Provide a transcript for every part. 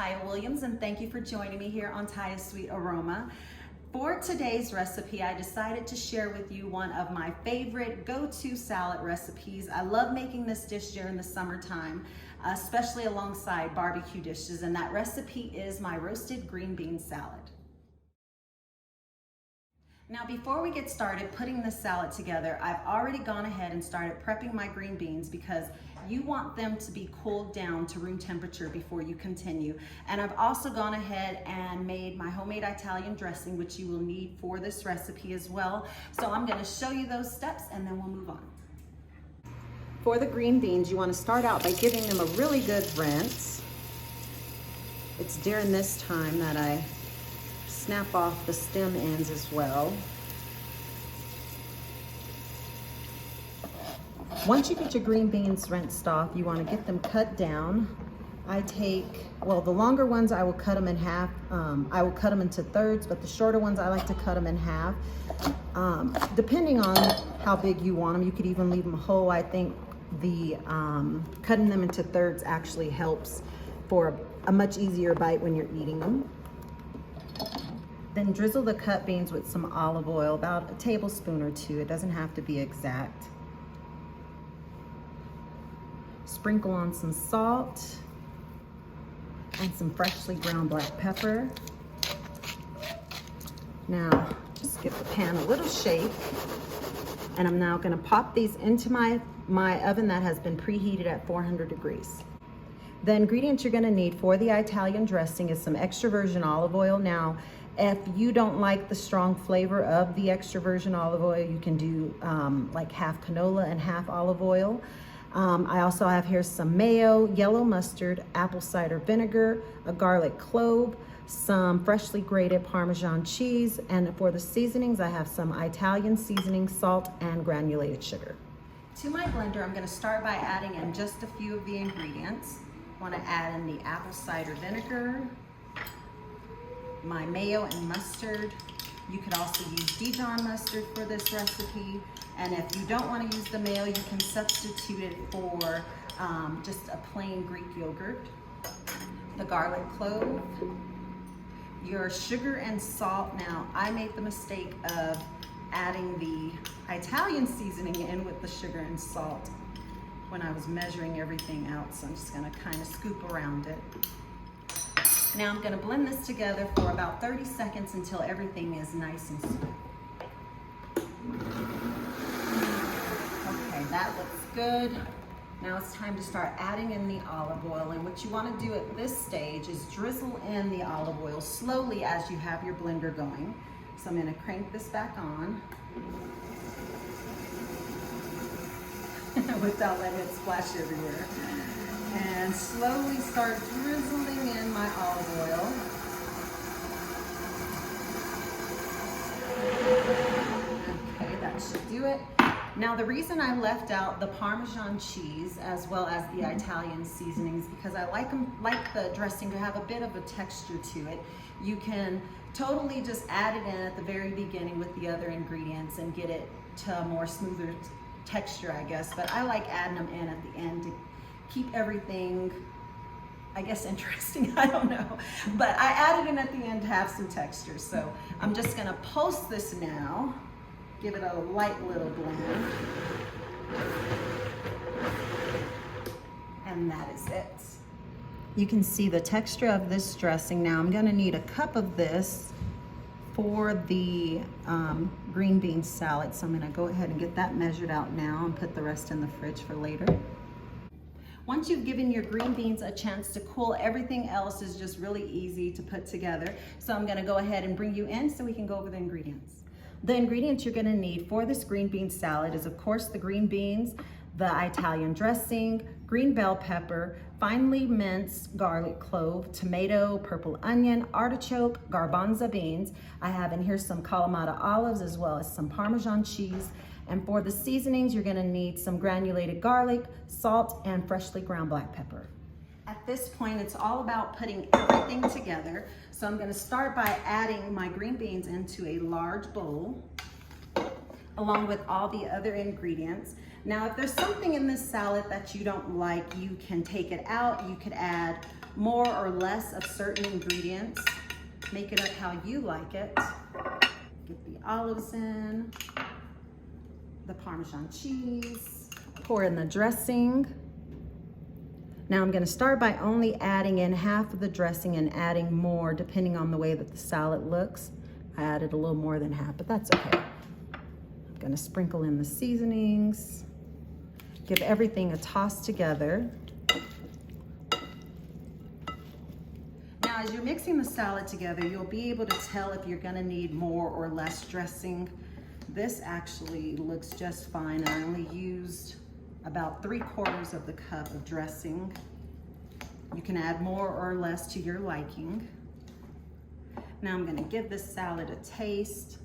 Taya Williams, and thank you for joining me here on Taya's Sweet Aroma. For today's recipe, I decided to share with you one of my favorite go-to salad recipes. I love making this dish during the summertime, especially alongside barbecue dishes, and that recipe is my roasted green bean salad. Now, before we get started putting this salad together, I've already gone ahead and started prepping my green beans because you want them to be cooled down to room temperature before you continue. And I've also gone ahead and made my homemade Italian dressing, which you will need for this recipe as well. So I'm going to show you those steps and then we'll move on. For the green beans, you want to start out by giving them a really good rinse. It's during this time that I snap off the stem ends as well. Once you get your green beans rinsed off, you want to get them cut down. I take, well, the longer ones I will cut them in half. I will cut them into thirds, but the shorter ones I like to cut them in half. Depending on how big you want them, you could even leave them whole. I think the cutting them into thirds actually helps for a much easier bite when you're eating them. Then drizzle the cut beans with some olive oil, about a tablespoon or two. It doesn't have to be exact. Sprinkle on some salt and some freshly ground black pepper. Now, just give the pan a little shake. And I'm now gonna pop these into my oven that has been preheated at 400 degrees. The ingredients you're gonna need for the Italian dressing is some extra virgin olive oil. Now, if you don't like the strong flavor of the extra virgin olive oil, you can do like half canola and half olive oil. I also have here some mayo, yellow mustard, apple cider vinegar, a garlic clove, some freshly grated Parmesan cheese, and for the seasonings, I have some Italian seasoning, salt, and granulated sugar. To my blender, I'm gonna start by adding in just a few of the ingredients. I wanna add in the apple cider vinegar, my mayo and mustard. You could also use Dijon mustard for this recipe. And if you don't want to use the mayo, you can substitute it for just a plain Greek yogurt. The garlic clove, your sugar and salt. Now, I made the mistake of adding the Italian seasoning in with the sugar and salt when I was measuring everything out. So I'm just going to kind of scoop around it. Now I'm going to blend this together for about 30 seconds until everything is nice and smooth. Okay, that looks good. Now it's time to start adding in the olive oil, and what you want to do at this stage is drizzle in the olive oil slowly as you have your blender going. So I'm going to crank this back on without letting it splash everywhere. And slowly start drizzling in my olive oil. Okay, that should do it. Now, the reason I left out the Parmesan cheese as well as the Italian seasonings because I like the dressing to have a bit of a texture to it. You can totally just add it in at the very beginning with the other ingredients and get it to a more smoother texture, I guess. But I like adding them in at the end to keep everything, I guess, interesting. I don't know. But I added in at the end to have some texture. So I'm just gonna post this now. Give it a light little blend. And that is it. You can see the texture of this dressing. Now I'm gonna need a cup of this for the green bean salad. So I'm gonna go ahead and get that measured out now and put the rest in the fridge for later. Once you've given your green beans a chance to cool, everything else is just really easy to put together. So I'm gonna go ahead and bring you in so we can go over the ingredients. The ingredients you're gonna need for this green bean salad is, of course, the green beans, the Italian dressing, green bell pepper, finely minced garlic clove, tomato, purple onion, artichoke, garbanzo beans. I have in here some kalamata olives as well as some Parmesan cheese. And for the seasonings, you're gonna need some granulated garlic, salt, and freshly ground black pepper. At this point, it's all about putting everything together. So I'm gonna start by adding my green beans into a large bowl, along with all the other ingredients. Now, if there's something in this salad that you don't like, you can take it out. You could add more or less of certain ingredients. Make it up how you like it. Get the olives in, the Parmesan cheese, pour in the dressing. Now I'm gonna start by only adding in half of the dressing and adding more depending on the way that the salad looks. I added a little more than half, but that's okay. I'm gonna sprinkle in the seasonings, give everything a toss together. Now, as you're mixing the salad together, you'll be able to tell if you're gonna need more or less dressing. This actually looks just fine. I only used about 3/4 of the cup of dressing. You can add more or less to your liking. Now I'm gonna give this salad a taste.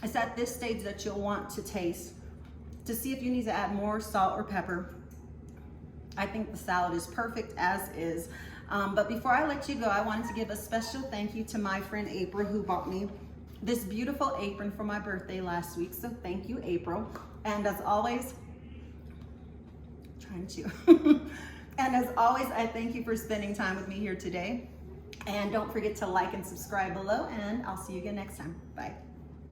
It's at this stage that you'll want to taste to see if you need to add more salt or pepper. I think the salad is perfect as is. But before I let you go, I wanted to give a special thank you to my friend April, who bought me this beautiful apron for my birthday last week. So thank you, April. And as always, trying to. And as always, I thank you for spending time with me here today. And don't forget to like and subscribe below, and I'll see you again next time. Bye.